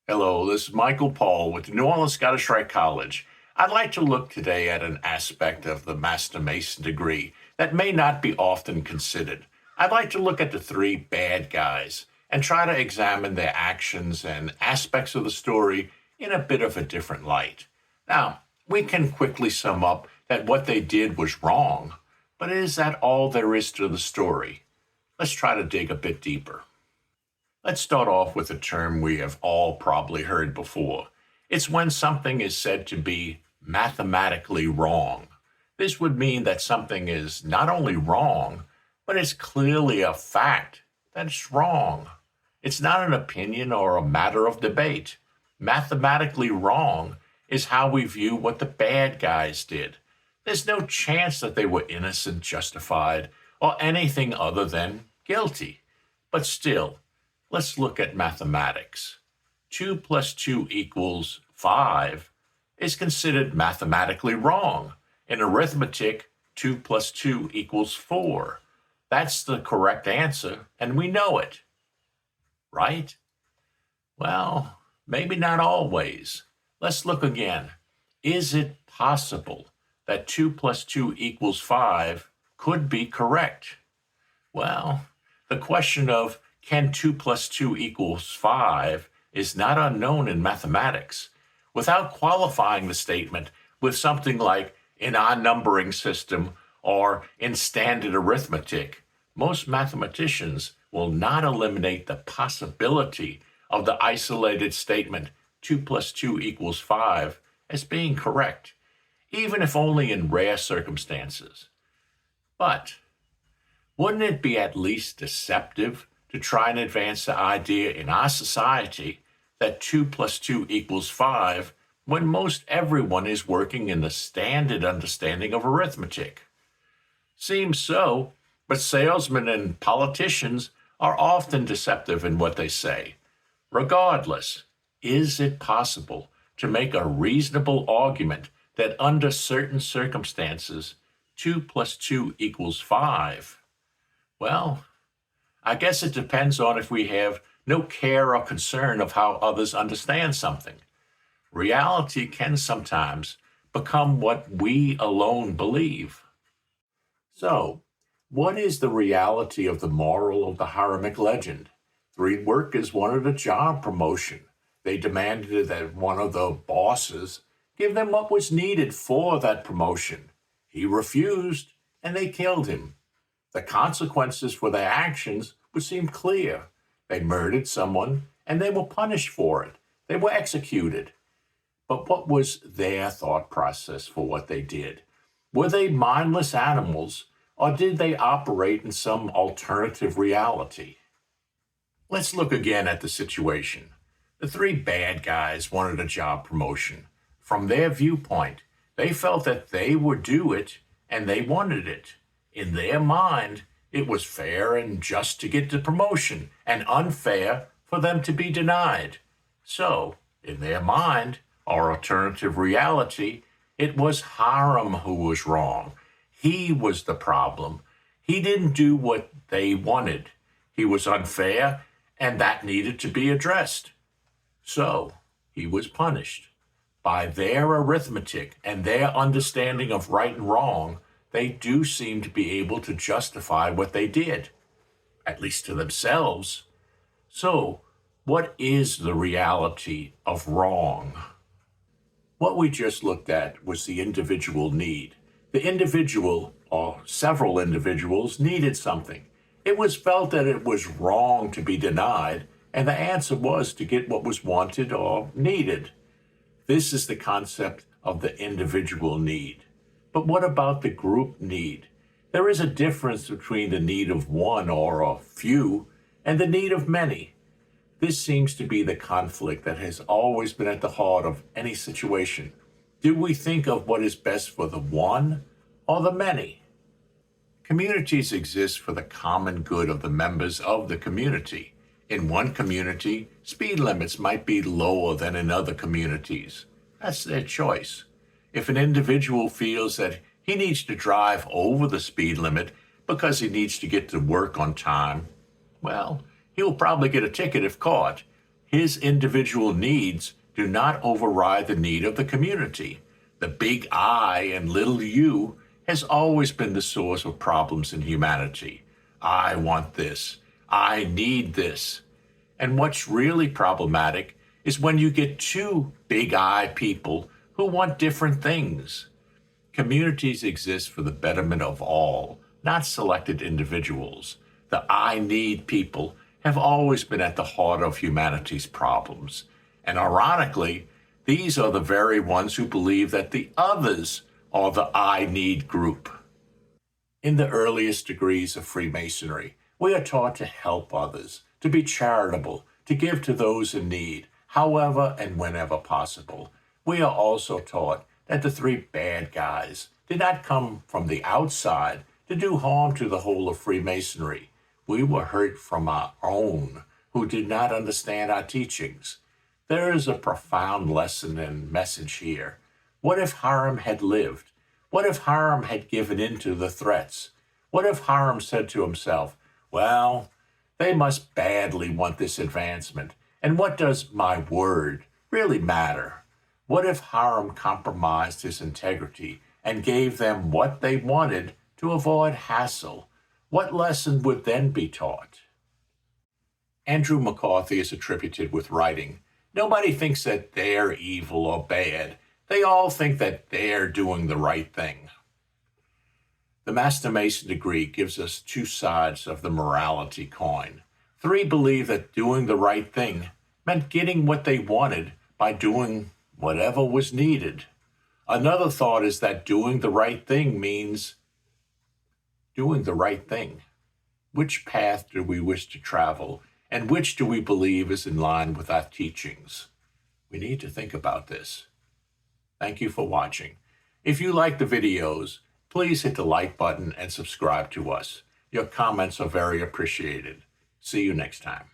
Hello, this is Michael Paul with the New Orleans Scottish Rite College. I'd like to look today at an aspect of the Master Mason degree that may not be often considered. I'd like to look at the three bad guys and try to examine their actions and aspects of the story in a bit of a different light. Now, we can quickly sum up that what they did was wrong, but is that all there is to the story? Let's try to dig a bit deeper. Let's start off with a term we have all probably heard before. It's when something is said to be mathematically wrong. This would mean that something is not only wrong, but it's clearly a fact that it's wrong. It's not an opinion or a matter of debate. Mathematically wrong is how we view what the bad guys did. There's no chance that they were innocent, justified, or anything other than guilty. But still, let's look at mathematics. 2 plus 2 equals 5 is considered mathematically wrong. In arithmetic, 2 plus 2 equals 4. That's the correct answer, and we know it. Right? Well, maybe not always. Let's look again. Is it possible that 2 plus 2 equals 5 could be correct? Well, the question of can 2 plus 2 equals 5 is not unknown in mathematics. Without qualifying the statement with something like in our numbering system or in standard arithmetic, most mathematicians will not eliminate the possibility of the isolated statement 2 plus 2 equals 5 as being correct, even if only in rare circumstances. But wouldn't it be at least deceptive to try and advance the idea in our society that 2 plus 2 equals 5 when most everyone is working in the standard understanding of arithmetic? Seems so, but salesmen and politicians are often deceptive in what they say. Regardless, is it possible to make a reasonable argument that under certain circumstances, 2 plus 2 equals 5? Well, I guess it depends on if we have no care or concern of how others understand something. Reality can sometimes become what we alone believe. So, what is the reality of the moral of the Haramic legend? Three workers wanted a job promotion. They demanded that one of the bosses give them what was needed for that promotion. He refused, and they killed him. The consequences for their actions would seem clear. They murdered someone, and they were punished for it. They were executed. But what was their thought process for what they did? Were they mindless animals, or did they operate in some alternative reality? Let's look again at the situation. The three bad guys wanted a job promotion. From their viewpoint, they felt that they would do it, and they wanted it. In their mind, it was fair and just to get the promotion, and unfair for them to be denied. So, in their mind, or alternative reality, it was Hiram who was wrong. He was the problem. He didn't do what they wanted. He was unfair, and that needed to be addressed. So, he was punished. By their arithmetic and their understanding of right and wrong, they do seem to be able to justify what they did, at least to themselves. So, what is the reality of wrong? What we just looked at was the individual need. The individual, or several individuals, needed something. It was felt that it was wrong to be denied, and the answer was to get what was wanted or needed. This is the concept of the individual need. But what about the group need? There is a difference between the need of one or a few and the need of many. This seems to be the conflict that has always been at the heart of any situation. Do we think of what is best for the one or the many? Communities exist for the common good of the members of the community. In one community, speed limits might be lower than in other communities. That's their choice. If an individual feels that he needs to drive over the speed limit because he needs to get to work on time, well, he'll probably get a ticket if caught. His individual needs do not override the need of the community. The big I and little you has always been the source of problems in humanity. I want this. I need this. And what's really problematic is when you get two big I people who want different things. Communities exist for the betterment of all, not selected individuals. The I need people have always been at the heart of humanity's problems. And ironically, these are the very ones who believe that the others are the I need group. In the earliest degrees of Freemasonry, we are taught to help others, to be charitable, to give to those in need, however and whenever possible. We are also taught that the three bad guys did not come from the outside to do harm to the whole of Freemasonry. We were hurt from our own, who did not understand our teachings. There is a profound lesson and message here. What if Hiram had lived? What if Hiram had given in to the threats? What if Hiram said to himself, well, they must badly want this advancement, and what does my word really matter? What if Hiram compromised his integrity and gave them what they wanted to avoid hassle? What lesson would then be taught? Andrew McCarthy is attributed with writing, nobody thinks that they're evil or bad. They all think that they're doing the right thing. The Master Mason degree gives us two sides of the morality coin. Three believe that doing the right thing meant getting what they wanted by doing whatever was needed. Another thought is that doing the right thing means doing the right thing. Which path do we wish to travel, and which do we believe is in line with our teachings? We need to think about this. Thank you for watching. If you like the videos, please hit the like button and subscribe to us. Your comments are very appreciated. See you next time.